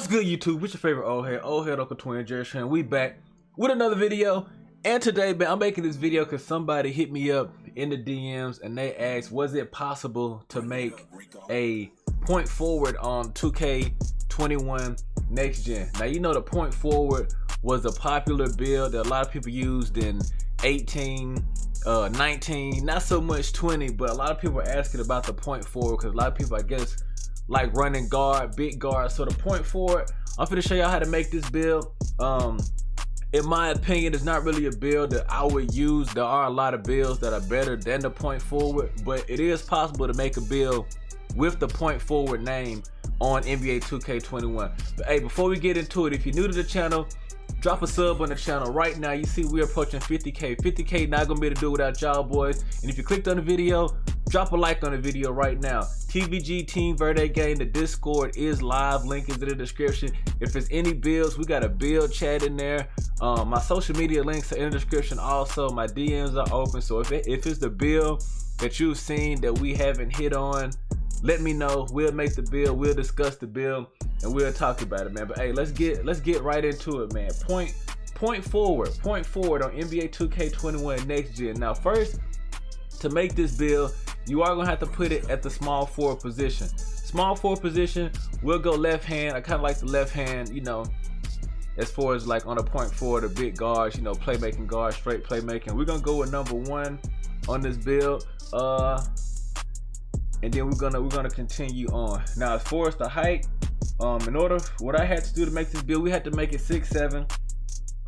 good, YouTube? It's your favorite old head Uncle Twin, Jairus, and we back with another video. And today, man, I'm making this video because somebody hit me up in the DMs and they asked, was it possible to make a point forward on 2K21 Next Gen? Now, you know the point forward was a popular build that a lot of people used in 18, 19, not so much 20, but a lot of people are asking about the point forward because a lot of people, I guess, like running guard, big guard. So the point forward, I'm finna show y'all how to make this build. In my opinion, it's not really a build that I would use. There are a lot of builds that are better than the point forward, but it is possible to make a build with the point forward name on NBA 2K21. But hey, before we get into it, if you're new to the channel, drop a sub on the channel right now. You see we're approaching 50K. 50K not gonna be able to do without y'all boys. And if you clicked on the video, drop a like on the video right now. TVG Team Verde Game, the Discord is live. Link is in the description. If there's any builds, we got a build chat in there. My social media links are in the description also. My DMs are open. So if it's the build that you've seen that we haven't hit on, let me know. We'll make the build, we'll discuss the build, and we'll talk about it, man. But hey, let's get right into it, man. Point forward on NBA 2K21 Next Gen. Now first, to make this build, you are gonna have to put it at the small forward position. Small forward position, we'll go left hand. I kind of like the left hand, you know, as far as like on a point forward, the big guards, you know, playmaking guard, straight playmaking. We're gonna go with number 1 on this build, and then we're gonna continue on. Now as far as the height, what I had to do to make this build, we had to make it 6'7".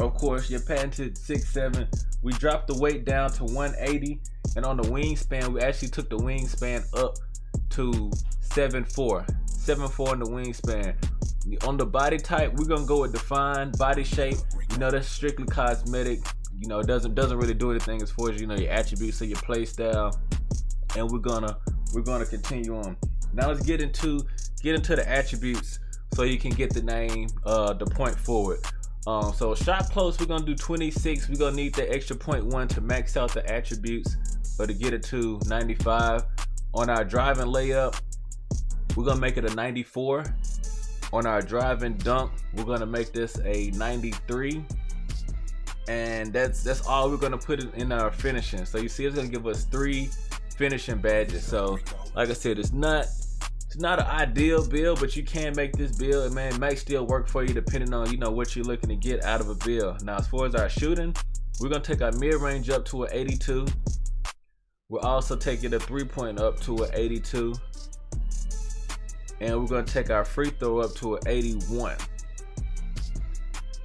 Of course, your patented 6'7". We dropped the weight down to 180, and on the wingspan, we actually took the wingspan up to 7'4". 7'4" in the wingspan. On the body type, we're gonna go with defined body shape. You know, that's strictly cosmetic. You know, it doesn't really do anything as far as, you know, your attributes or your play style. And we're gonna continue on. Now let's get into the attributes so you can get the name, the point forward. So shot close, we're gonna do 26. We're gonna need that extra 0.1 to max out the attributes, or to get it to 95. On our driving layup, we're gonna make it a 94. On our driving dunk, we're gonna make this a 93. And that's all we're gonna put in our finishing. So you see, it's gonna give us 3 finishing badges. So like I said, it's not an ideal build, but you can make this build, man. It might still work for you depending on, you know, what you're looking to get out of a build. Now as far as our shooting, we're gonna take our mid-range up to an 82. We're also taking the 3-point up to an 82. And we're gonna take our free throw up to an 81.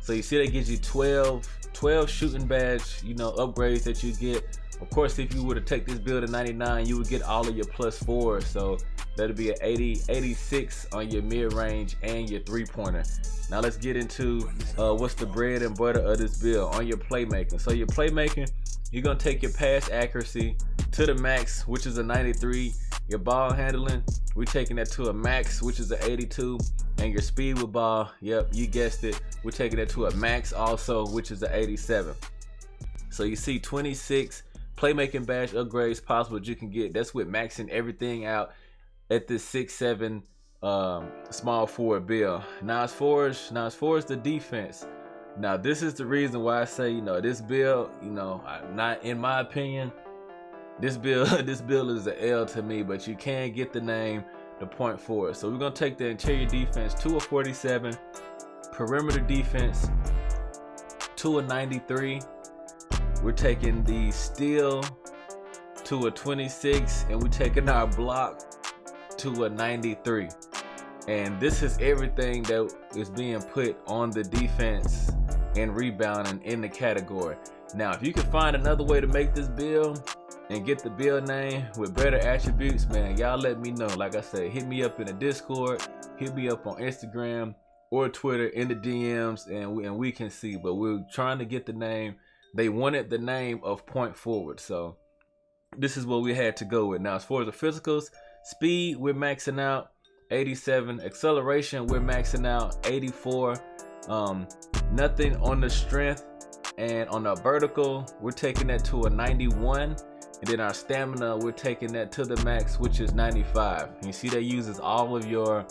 So you see that gives you 12 shooting badge, you know, upgrades that you get. Of course, if you were to take this build at 99, you would get all of your +4. So that'll be an 86 on your mid-range and your 3-pointer. Now let's get into what's the bread and butter of this build on your playmaking. So your playmaking, you're gonna take your pass accuracy to the max, which is a 93. Your ball handling, we're taking that to a max, which is an 82. And your speed with ball, yep, you guessed it, we're taking that to a max also, which is an 87. So you see 26 playmaking badge upgrades possible that you can get. That's with maxing everything out at this 6'7" small forward build. Now as far as the defense, now this is the reason why I say, you know, this build, you know, not in my opinion, this build is an L to me, but you can get the name the point forward. So we're gonna take the interior defense to a 47, perimeter defense to a 93. We're taking the steal to a 26, and we're taking our block to a 93. And this is everything that is being put on the defense and rebounding in the category. Now, if you can find another way to make this build and get the build name with better attributes, man, y'all let me know. Like I said, hit me up in the Discord, hit me up on Instagram or Twitter in the DMs, and we can see. But we're trying to get the name. They wanted the name of point forward, so this is what we had to go with. Now as far as the physicals, speed, we're maxing out 87. Acceleration, we're maxing out 84. Nothing on the strength, and on the vertical, we're taking that to a 91. And then our stamina, we're taking that to the max, which is 95. And you see that uses all of your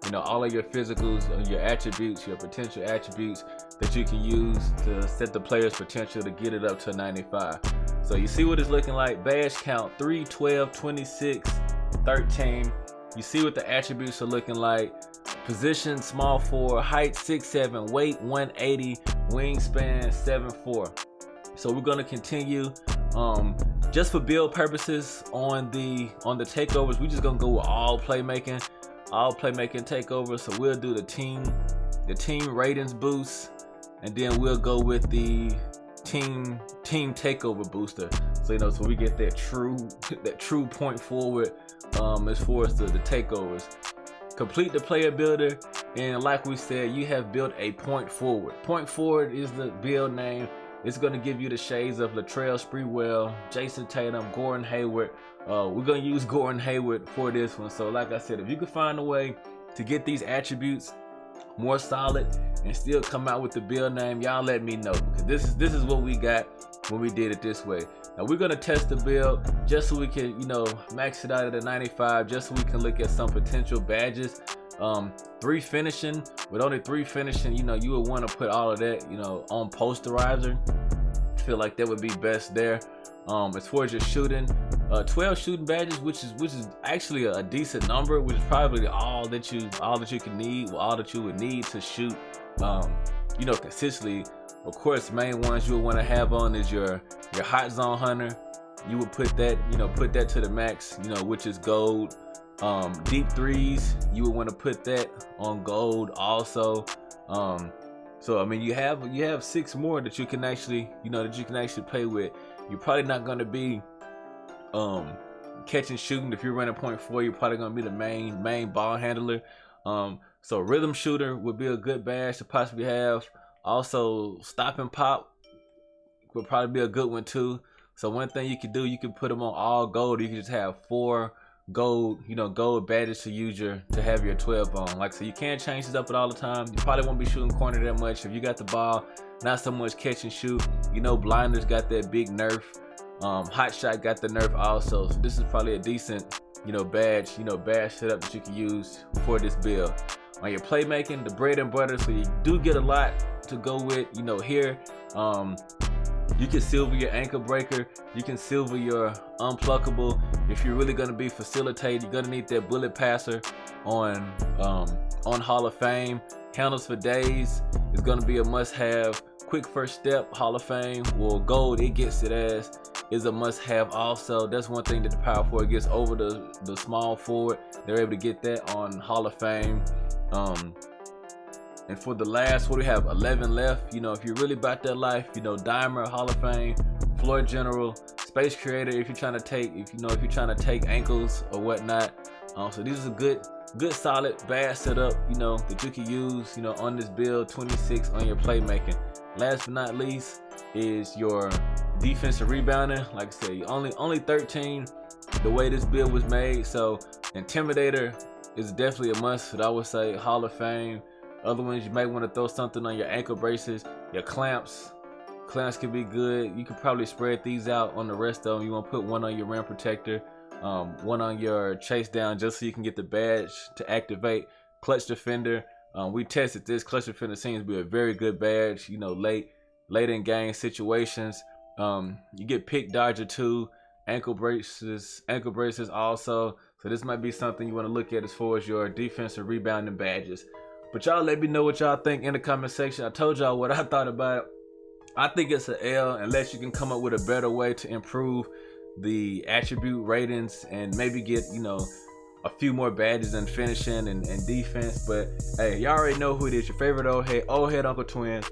you know, all of your physicals and your attributes, your potential attributes that you can use to set the player's potential to get it up to 95. So you see what it's looking like. Badge count 3, 12, 26, 13. You see what the attributes are looking like. Position small forward, height 6'7", weight 180, wingspan 7'4". So we're gonna continue. Just for build purposes on the takeovers, we're just gonna go with all playmaking takeovers. So we'll do the team ratings boost, and then we'll go with the team takeover booster. So, you know, so we get that true point forward as far as the takeovers. Complete the player builder, and like we said, you have built a point forward. Point forward is the build name. It's going to give you the shades of Latrell Sprewell, Jason Tatum, Gordon Hayward. We're going to use Gordon Hayward for this one. So like I said, if you can find a way to get these attributes more solid and still come out with the build name, y'all let me know, because this is what we got when we did it this way. Now we're going to test the build just so we can, you know, max it out at the 95, just so we can look at some potential badges. 3 finishing, with only 3 finishing, you know, you would want to put all of that, you know, on posterizer. I feel like that would be best there. As far as your shooting, 12 shooting badges, which is actually a decent number, which is probably all that you can need, all that you would need to shoot, you know, consistently. Of course, main ones you would want to have on is your hot zone hunter. You would put that, you know, put that to the max, you know, which is gold. Deep threes, you would want to put that on gold also. So I mean, you have 6 more that you can actually, you know, play with. You're probably not going to be catching shooting. If you're running point 4, you're probably going to be the main ball handler. So rhythm shooter would be a good badge to possibly have. Also stop and pop would probably be a good one too. So one thing you could do, you can put them on all gold. You can just have 4 gold, you know, gold badges to have your 12 on. Like, so you can't change this up all the time. You probably won't be shooting corner that much. If you got the ball, not so much catch and shoot. You know, blinders got that big nerf. Hot shot got the nerf also. So this is probably a decent, you know, badge setup that you can use for this build. On your playmaking, the bread and butter, so you do get a lot to go with, you know, here. You can silver your ankle breaker. You can silver your unpluckable. If you're really gonna be facilitated, you're gonna need that bullet passer on Hall of Fame. Handles for days is gonna be a must-have. Quick first step, Hall of Fame. Well, gold, it gets it as is a must-have also. That's one thing that the power forward gets over the small forward. They're able to get that on Hall of Fame. And for the last, what do we have? 11 left. You know, if you're really about that life, you know, Dimer, Hall of Fame, Floor General, Space Creator. If you're trying to take ankles or whatnot. So these are good solid badge setup, you know, that you can use, you know, on this build. 26 on your playmaking. Last but not least is your defensive rebounding. Like I said, only 13. The way this build was made, so Intimidator is definitely a must. But I would say Hall of Fame. Other ones, you might want to throw something on your ankle braces, your clamps. Clamps can be good. You could probably spread these out on the rest of them. You want to put one on your rim protector, one on your chase down, just so you can get the badge to activate. Clutch defender. We tested this. Clutch defender seems to be a very good badge. You know, late in game situations. You get pick dodger too. Ankle braces also. So this might be something you want to look at as far as your defensive rebounding badges. But y'all let me know what y'all think in the comment section. I told y'all what I thought about it. I think it's an L unless you can come up with a better way to improve the attribute ratings and maybe get, you know, a few more badges in finishing and defense. But hey, y'all already know who it is. Your favorite old head Uncle Twin.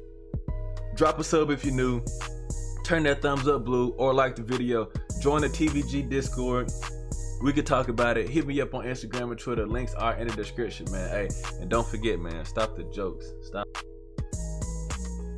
Drop a sub if you're new. Turn that thumbs up blue or like the video. Join the TVG Discord. We could talk about it. Hit me up on Instagram and Twitter. Links are in the description, man. Hey, and don't forget, man, stop the jokes. Stop.